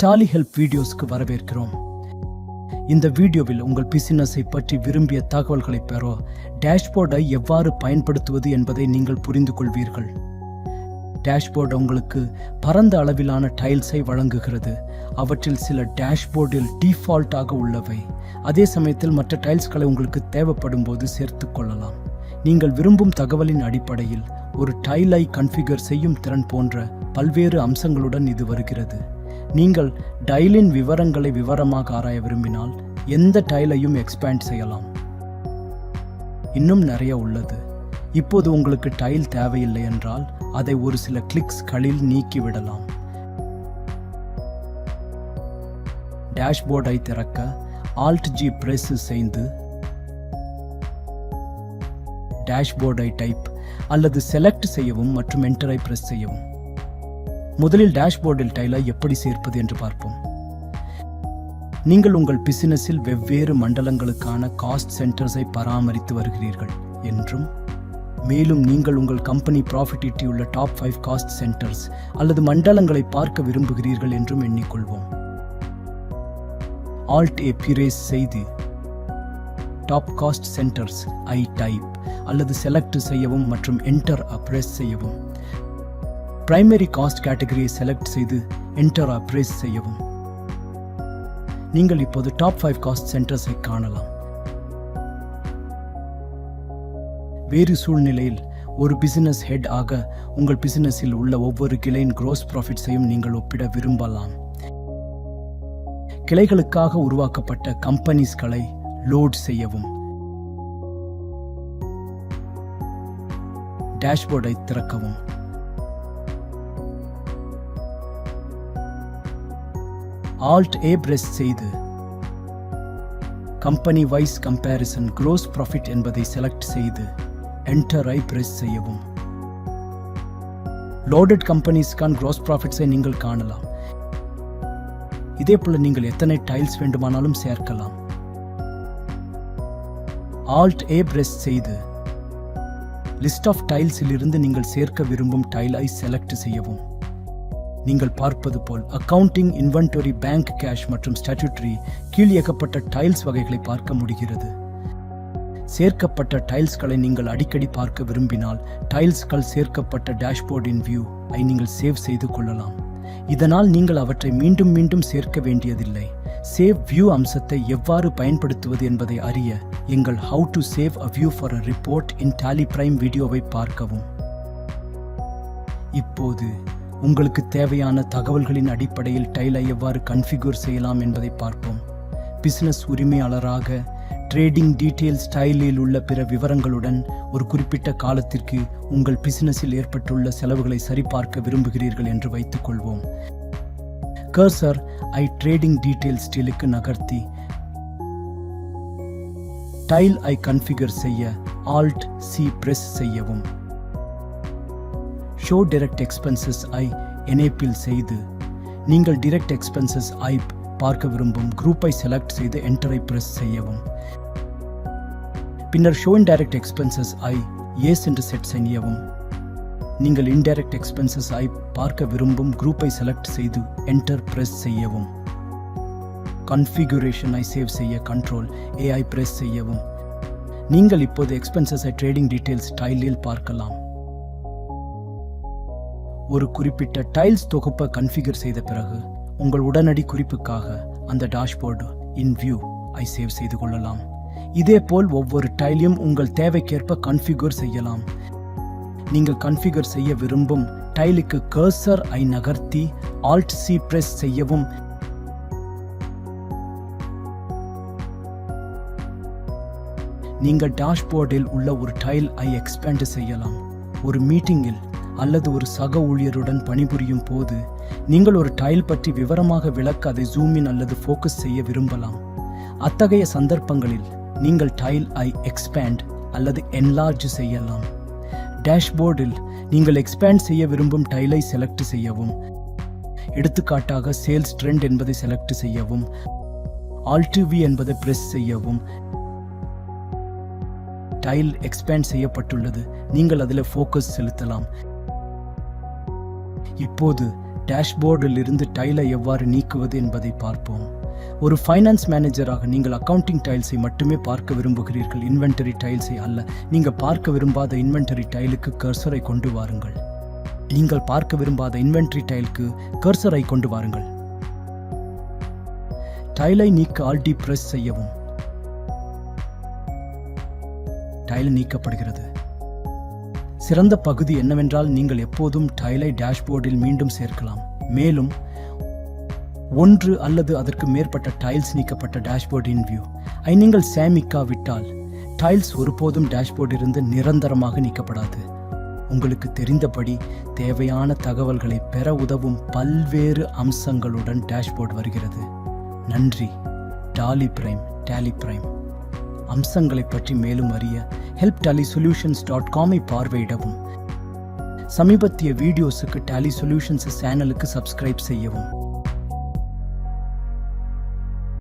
Tally help வீடியோஸ்க்கு வரவேற்கிறோம். இந்த வீடியோவில் உங்கள் பிசினஸை பற்றி விரும்பிய தகவல்களை பெற டேஷ்போர்டை எவ்வாறு பயன்படுத்துவது என்பதை நீங்கள் புரிந்து கொள்வீர்கள். டேஷ்போர்டு உங்களுக்கு பரந்த அளவிலான டைல்ஸை வழங்குகிறது. அவற்றில் சில டேஷ்போர்டில் டிஃபால்ட்டாக உள்ளவை. அதே சமயத்தில் மற்ற டைல்ஸ்களை உங்களுக்கு தேவைப்படும் போது சேர்த்து கொள்ளலாம். நீங்கள் விரும்பும் தகவலின் அடிப்படையில் ஒரு டைலை கன்ஃபிகர் செய்யும் திறன் போன்ற பல்வேறு அம்சங்களுடன் இது வருகிறது. நீங்கள் டைலின் விவரங்களை விவரமாக ஆராய விரும்பினால் எந்த டைலையும் எக்ஸ்பேண்ட் செய்யலாம். இன்னும் நிறைய உள்ளது. இப்போது உங்களுக்கு டைல் தேவையில்லை என்றால் அதை ஒரு சில கிளிக்ஸ்களில் நீக்கிவிடலாம். டேஷ்போர்டை திறக்க Alt+G பிரஸ் செய்து டேஷ்போர்டை டைப் அல்லது செலக்ட் செய்யவும் மற்றும் என்டரை பிரஸ் செய்யவும். முதலில் டேஷ்போர்டில் டைலை எப்படி சேர்ப்பது என்று பார்ப்போம். நீங்கள் உங்கள் பிசினஸில் வெவ்வேறு மண்டலங்களுக்கான காஸ்ட் சென்டர்ஸை பராமரித்து வருகிறீர்கள் என்றும், மேலும் நீங்கள் உங்கள் கம்பெனி ப்ராஃபிட் ஈட்டியுள்ள டாப் 5 காஸ்ட் சென்டர்ஸ் அல்லது மண்டலங்களை பார்க்க விரும்புகிறீர்கள் என்றும் எண்ணிக்கொள்வோம். Alt+A பிரஸ் செய்து டாப் காஸ்ட் சென்டர்ஸ் ஐ டைப் அல்லது செலக்ட் செய்யவும் மற்றும் என்டர் பிரஸ் செய்யவும். பிரைமரி காஸ்ட் கேட்டகரியை செலக்ட் செய்து என்டர் பிரஸ் செய்யவும். நீங்கள் இப்போது டாப் 5 காஸ்ட் சென்டர்ஸை காணலாம். வேறு சூழ்நிலையில் ஒரு பிசினஸ் ஹெட் ஆக உங்கள் பிசினஸில் உள்ள ஒவ்வொரு கிளையின் gross ப்ராஃபிட்ஸையும் நீங்கள் ஒப்பிட விரும்பலாம். கிளைகளுக்காக உருவாக்கப்பட்ட கம்பெனிஸ்களை லோட் செய்யவும். டேஷ்போர்டை திறக்கவும். Alt+A பிரஸ் செய்து company wise comparison gross profit என்பதை செலக்ட் செய்து என்டரை பிரஸ் செய்யவும். லோடட் கம்பெனிஸ்கான gross ப்ராஃபிட்ஸை நீங்கள் காணலாம். இதேபோல நீங்கள் எத்தனை டைல்ஸ் வேண்டுமானாலும் சேர்க்கலாம். Alt+A பிரஸ் செய்து லிஸ்ட் ஆஃப் டைல்ஸில் இருந்து நீங்கள் சேர்க்க விரும்பும் டைலை செலக்ட் செய்யவும். நீங்கள் பார்ப்பது போல் அக்கவுண்டிங், இன்வென்டரி, பேங்க் கேஷ் மற்றும் ஸ்டாட்யூட்டரி கீழ் இயக்கப்பட்ட டைல்ஸ் வகைகளை பார்க்க முடிகிறது. சேர்க்கப்பட்ட டைல்ஸ்களை நீங்கள் அடிக்கடி பார்க்க விரும்பினால் டைல்ஸ்கள் சேர்க்கப்பட்ட டேஷ்போர்டின் வியூ ஐ நீங்கள் சேவ் செய்து கொள்ளலாம். இதனால் நீங்கள் அவற்றை மீண்டும் மீண்டும் சேர்க்க வேண்டியதில்லை. சேவ் வியூ அம்சத்தை எவ்வாறு பயன்படுத்துவது என்பதை அறிய எங்கள் How to Save a View for a Report in Tally Prime வீடியோவை பார்க்கவும். இப்போது உங்களுக்கு தேவையான தகவல்களின் அடிப்படையில் டைலை எவ்வாறு கன்ஃபிகர் செய்யலாம் என்பதை பார்ப்போம். பிசினஸ் உரிமையாளராக ட்ரேடிங் டீட்டெயில்ஸ் டைலில் உள்ள பிற விவரங்களுடன் ஒரு குறிப்பிட்ட காலத்திற்கு உங்கள் பிசினஸில் ஏற்பட்டுள்ள செலவுகளை சரிபார்க்க விரும்புகிறீர்கள் என்று வைத்துக் கொள்வோம். கர்சர் ஐ ட்ரேடிங் டீட்டெயில்ஸ் ஸ்டைலுக்கு நகர்த்தி டைல் ஐ கன்ஃபிகர் செய்ய Alt+C பிரஸ் செய்யவும். ஷோ டைரக்ட் எக்ஸ்பென்சஸ் ஐ எனேபிள் செய்து நீங்கள் டைரக்ட் எக்ஸ்பென்சஸ் ஐ பார்க்க விரும்பும் குரூப்பை செலக்ட் செய்து என்டரை பிரஸ் செய்யவும். பின்னர் show indirect expenses yes என்று செட் செய்யவும். நீங்கள் இன்டைரக்ட் எக்ஸ்பென்சஸ் ஐ பார்க்க விரும்பும் குரூப்பை செலக்ட் செய்து என்டர் பிரஸ் செய்யவும். கன்ஃபிகுரேஷன் ஐ சேவ் செய்ய Ctrl+A பிரஸ் செய்யவும். நீங்கள் இப்போது எக்ஸ்பென்சஸ் ஐ ட்ரேடிங் டீட்டெயில்ஸ் டைலில் பார்க்கலாம். ஒரு குறிப்பிட்ட டைல்ஸ் தொகுப்பை கன்ஃபிகர் செய்த பிறகு உங்கள் உடனடி குறிப்புக்காக அந்த dashboard in view I save செய்து கொள்ளலாம். இதேபோல் ஒவ்வொரு டைலையும் உங்கள் தேவைக்கேற்ப கன்ஃபிகர் செய்யலாம். நீங்கள் கன்ஃபிகர் செய்ய விரும்பும் டைலுக்கு கர்சர் ஐ நகர்த்தி Alt+C பிரஸ் செய்யவும். நீங்கள் டேஷ்போர்டில் உள்ள ஒரு டைல் ஐ எக்ஸ்பேண்ட் செய்யலாம். ஒரு மீட்டிங்கில் அல்லது ஒரு சக ஊழியருடன் பணிபுரியும் போது நீங்கள் ஒரு டைல் பற்றி விவரமாக விளக்க அதை ஜூமின் அல்லது ஃபோக்கஸ் செய்ய விரும்பலாம். அத்தகைய சந்தர்ப்பங்களில் நீங்கள் டைல் ஐ எக்ஸ்பேண்ட் அல்லது என்லார்ஜ் செய்யலாம். டேஷ்போர்டில் நீங்கள் எக்ஸ்பேண்ட் செய்ய விரும்பும் டைலை செலக்ட் செய்யவும். எடுத்துக்காட்டாக சேல்ஸ் ட்ரெண்ட் என்பதை செலக்ட் செய்யவும். Alt+V என்பதை பிரஸ் செய்யவும். டைல் எக்ஸ்பேண்ட் செய்யப்பட்டுள்ளது. நீங்கள் அதில் ஃபோக்கஸ் செலுத்தலாம். இப்போது டேஷ்போர்டில் இருந்து டைலை எவ்வாறு நீக்குவது என்பதை பார்ப்போம். ஒரு ஃபைனான்ஸ் மேனேஜராக நீங்கள் அக்கவுண்டிங் டைல்ஸை மட்டுமே பார்க்க விரும்புகிறீர்கள், இன்வென்டரி டைல்ஸை அல்ல. நீங்கள் பார்க்க விரும்பாத இன்வென்டரி டைலுக்கு கர்சரை கொண்டு வாருங்கள். நீங்கள் பார்க்க விரும்பாத இன்வென்டரி டைலுக்கு கர்சரை கொண்டு வாருங்கள். டைலை நீக்க ஆல்டி பிரஸ் செய்யவும். டைல் நீக்கப்படுகிறது. சிறந்த பகுதி என்னவென்றால் நீங்கள் எப்போதும் டைலை டேஷ்போர்டில் மீண்டும் சேர்க்கலாம். மேலும் ஒன்று அல்லது அதற்கு மேற்பட்ட டைல்ஸ் நீக்கப்பட்ட டேஷ்போர்டின் வியூ ஐ நீங்கள் சேமிக்காவிட்டால் டைல்ஸ் ஒருபோதும் டேஷ்போர்டிலிருந்து நிரந்தரமாக நீக்கப்படாது. உங்களுக்கு தெரிந்தபடி தேவையான தகவல்களை பெற உதவும் பல்வேறு அம்சங்களுடன் டேஷ்போர்ட் வருகிறது. நன்றி. டாலி பிரைம் அம்சங்களை பற்றி மேலும் அறிய helptallysolutions.com பார்வையிடவும். சமீபத்திய வீடியோஸுக்கு டாலி சொல்யூஷன்ஸ் சேனலுக்கு சப்ஸ்கிரைப் செய்யவும்.